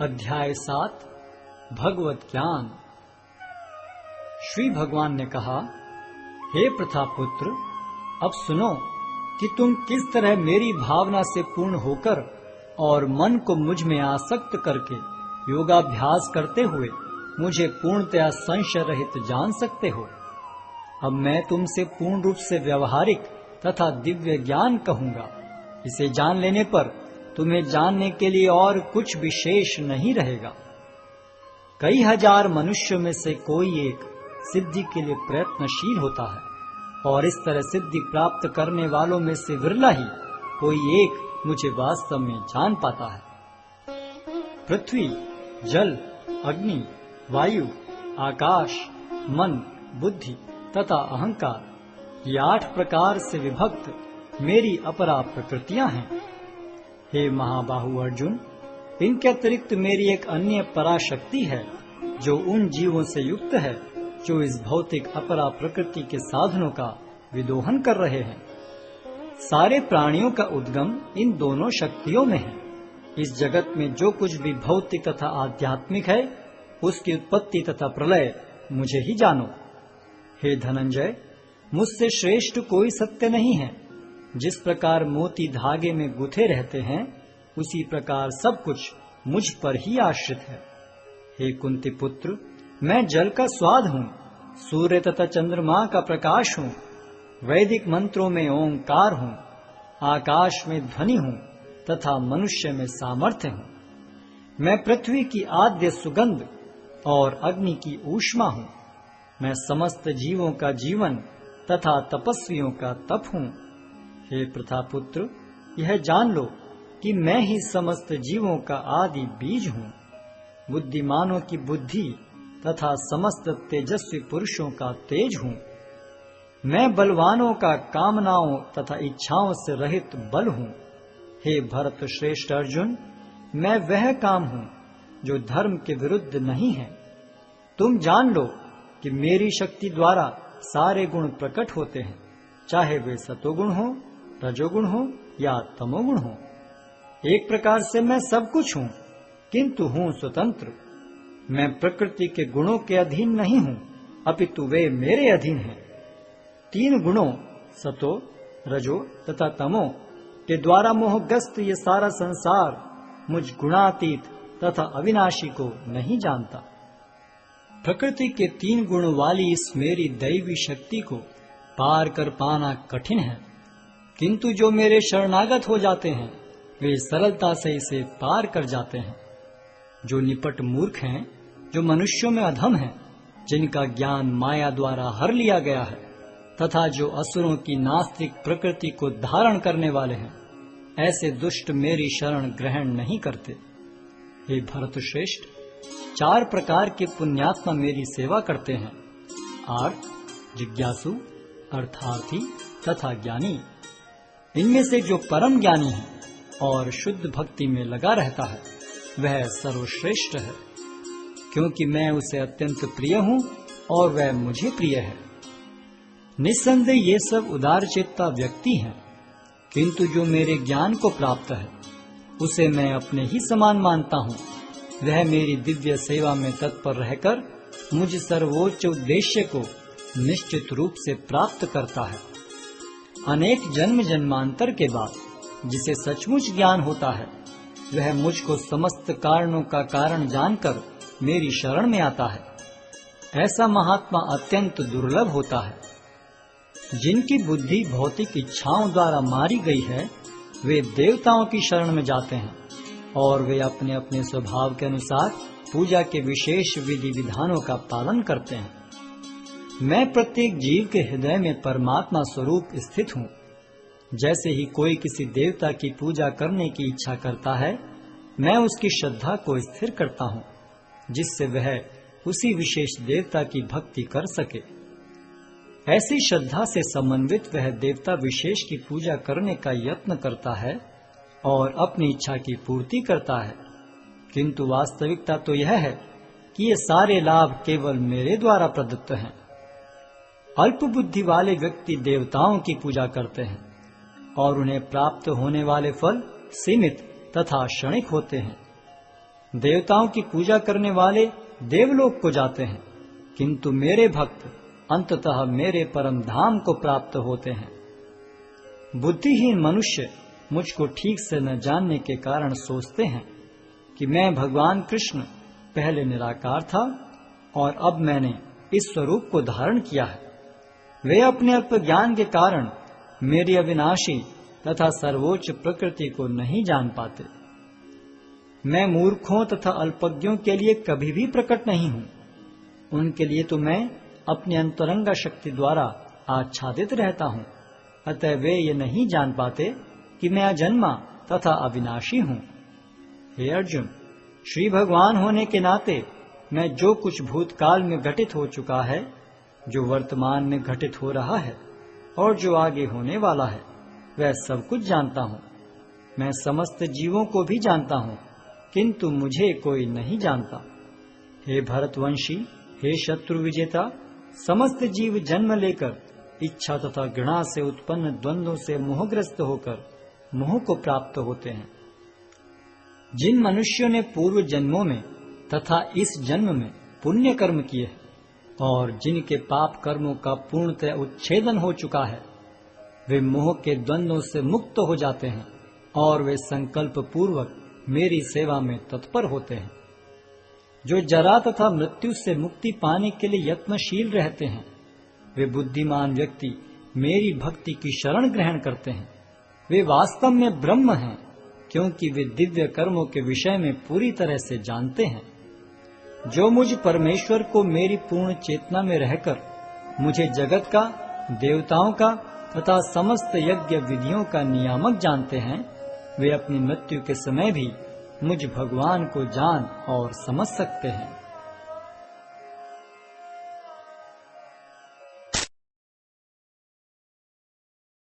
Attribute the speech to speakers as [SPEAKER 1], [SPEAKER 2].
[SPEAKER 1] अध्याय 7 भगवत ज्ञान। श्री भगवान ने कहा, हे प्रथापुत्र, अब सुनो कि तुम किस तरह मेरी भावना से पूर्ण होकर और मन को मुझ में आसक्त करके योगाभ्यास करते हुए मुझे पूर्णतया संशय रहित जान सकते हो। अब मैं तुमसे पूर्ण रूप से व्यवहारिक तथा दिव्य ज्ञान कहूंगा। इसे जान लेने पर तुम्हें जानने के लिए और कुछ विशेष नहीं रहेगा। कई हजार मनुष्यों में से कोई एक सिद्धि के लिए प्रयत्नशील होता है और इस तरह सिद्धि प्राप्त करने वालों में से विरला ही कोई एक मुझे वास्तव में जान पाता है। पृथ्वी, जल, अग्नि, वायु, आकाश, मन, बुद्धि तथा अहंकार, ये 8 प्रकार से विभक्त मेरी अपरा प्रकृतियां हैं। हे महाबाहु अर्जुन, इनके अतिरिक्त मेरी एक अन्य पराशक्ति है जो उन जीवों से युक्त है जो इस भौतिक अपरा प्रकृति के साधनों का विदोहन कर रहे हैं। सारे प्राणियों का उद्गम इन दोनों शक्तियों में है। इस जगत में जो कुछ भी भौतिक तथा आध्यात्मिक है, उसकी उत्पत्ति तथा प्रलय मुझे ही जानो। हे धनंजय, मुझसे श्रेष्ठ कोई सत्य नहीं है। जिस प्रकार मोती धागे में गुथे रहते हैं, उसी प्रकार सब कुछ मुझ पर ही आश्रित है। हे कुंती पुत्र, मैं जल का स्वाद हूँ, सूर्य तथा चंद्रमा का प्रकाश हूँ, वैदिक मंत्रों में ओंकार हूँ, आकाश में ध्वनि हूँ तथा मनुष्य में सामर्थ्य हूँ। मैं पृथ्वी की आद्य सुगंध और अग्नि की ऊष्मा हूँ। मैं समस्त जीवों का जीवन तथा तपस्वियों का तप हूँ। हे प्रथापुत्र, यह जान लो कि मैं ही समस्त जीवों का आदि बीज हूँ। बुद्धिमानों की बुद्धि तथा समस्त तेजस्वी पुरुषों का तेज हूँ। मैं बलवानों का कामनाओं तथा इच्छाओं से रहित बल हूँ। हे भरत श्रेष्ठ अर्जुन, मैं वह काम हूँ जो धर्म के विरुद्ध नहीं है। तुम जान लो कि मेरी शक्ति द्वारा सारे गुण प्रकट होते हैं, चाहे वे सतोगुण हो, रजोगुण हो या तमोगुण हो। एक प्रकार से मैं सब कुछ हूँ, किंतु हूँ स्वतंत्र। मैं प्रकृति के गुणों के अधीन नहीं हूँ, अपितु वे मेरे अधीन हैं। 3 गुणों सतो, रजो तथा तमो के द्वारा मोहग्रस्त ये सारा संसार मुझ गुणातीत तथा अविनाशी को नहीं जानता। प्रकृति के 3 गुण वाली इस मेरी दैवी शक्ति को पार कर पाना कठिन है, किंतु जो मेरे शरणागत हो जाते हैं वे सरलता से इसे पार कर जाते हैं। जो निपट मूर्ख हैं, जो मनुष्यों में अधम हैं, जिनका ज्ञान माया द्वारा हर लिया गया है तथा जो असुरों की नास्तिक प्रकृति को धारण करने वाले हैं, ऐसे दुष्ट मेरी शरण ग्रहण नहीं करते। हे भरत श्रेष्ठ, 4 प्रकार के पुण्यात्मा मेरी सेवा करते हैं: आर्त, जिज्ञासु, अर्थार्थी तथा ज्ञानी। इनमें से जो परम ज्ञानी है और शुद्ध भक्ति में लगा रहता है, वह सर्वश्रेष्ठ है, क्योंकि मैं उसे अत्यंत प्रिय हूँ और वह मुझे प्रिय है। निस्संदेह ये सब उदारचित्ता व्यक्ति हैं, किंतु जो मेरे ज्ञान को प्राप्त है, उसे मैं अपने ही समान मानता हूँ। वह मेरी दिव्य सेवा में तत्पर रहकर मुझ सर्वोच्च उद्देश्य को निश्चित रूप से प्राप्त करता है। अनेक जन्म जन्मांतर के बाद जिसे सचमुच ज्ञान होता है, वह मुझको समस्त कारणों का कारण जानकर मेरी शरण में आता है। ऐसा महात्मा अत्यंत दुर्लभ होता है। जिनकी बुद्धि भौतिक इच्छाओं द्वारा मारी गई है, वे देवताओं की शरण में जाते हैं और वे अपने अपने स्वभाव के अनुसार पूजा के विशेष विधि विधानों का पालन करते हैं। मैं प्रत्येक जीव के हृदय में परमात्मा स्वरूप स्थित हूँ। जैसे ही कोई किसी देवता की पूजा करने की इच्छा करता है, मैं उसकी श्रद्धा को स्थिर करता हूँ, जिससे वह उसी विशेष देवता की भक्ति कर सके। ऐसी श्रद्धा से समन्वित वह देवता विशेष की पूजा करने का यत्न करता है और अपनी इच्छा की पूर्ति करता है, किंतु वास्तविकता तो यह है कि ये सारे लाभ केवल मेरे द्वारा प्रदत्त हैं। अल्प बुद्धि वाले व्यक्ति देवताओं की पूजा करते हैं और उन्हें प्राप्त होने वाले फल सीमित तथा क्षणिक होते हैं। देवताओं की पूजा करने वाले देवलोक को जाते हैं, किंतु मेरे भक्त अंततः मेरे परम धाम को प्राप्त होते हैं। बुद्धिहीन मनुष्य मुझको ठीक से न जानने के कारण सोचते हैं कि मैं भगवान कृष्ण पहले निराकार था और अब मैंने इस स्वरूप को धारण किया है। वे अपने अल्प ज्ञान के कारण मेरी अविनाशी तथा सर्वोच्च प्रकृति को नहीं जान पाते। मैं मूर्खों तथा अल्पज्ञों के लिए कभी भी प्रकट नहीं हूं। उनके लिए तो मैं अपनी अंतरंगा शक्ति द्वारा आच्छादित रहता हूं। अतः वे ये नहीं जान पाते कि मैं अजन्मा तथा अविनाशी हूं। हे अर्जुन, श्री भगवान होने के नाते मैं जो कुछ भूतकाल में घटित हो चुका है, जो वर्तमान में घटित हो रहा है और जो आगे होने वाला है, वह सब कुछ जानता हूं। मैं समस्त जीवों को भी जानता हूं, किंतु मुझे कोई नहीं जानता। हे भरतवंशी, हे शत्रु विजेता, समस्त जीव जन्म लेकर इच्छा तथा घृणा से उत्पन्न द्वंद्वों से मोहग्रस्त होकर मोह को प्राप्त होते हैं। जिन मनुष्यों ने पूर्व जन्मों में तथा इस जन्म में पुण्य कर्म किए और जिनके पाप कर्मों का पूर्णतः उच्छेदन हो चुका है, वे मोह के द्वंद्वों से मुक्त हो जाते हैं और वे संकल्प पूर्वक मेरी सेवा में तत्पर होते हैं। जो जरा तथा मृत्यु से मुक्ति पाने के लिए यत्नशील रहते हैं, वे बुद्धिमान व्यक्ति मेरी भक्ति की शरण ग्रहण करते हैं। वे वास्तव में ब्रह्म हैं, क्योंकि वे दिव्य कर्मों के विषय में पूरी तरह से जानते हैं। जो मुझ परमेश्वर को मेरी पूर्ण चेतना में रहकर मुझे जगत का, देवताओं का तथा समस्त यज्ञ विधियों का नियामक जानते हैं, वे अपनी मृत्यु के समय भी मुझ भगवान को जान और समझ सकते हैं।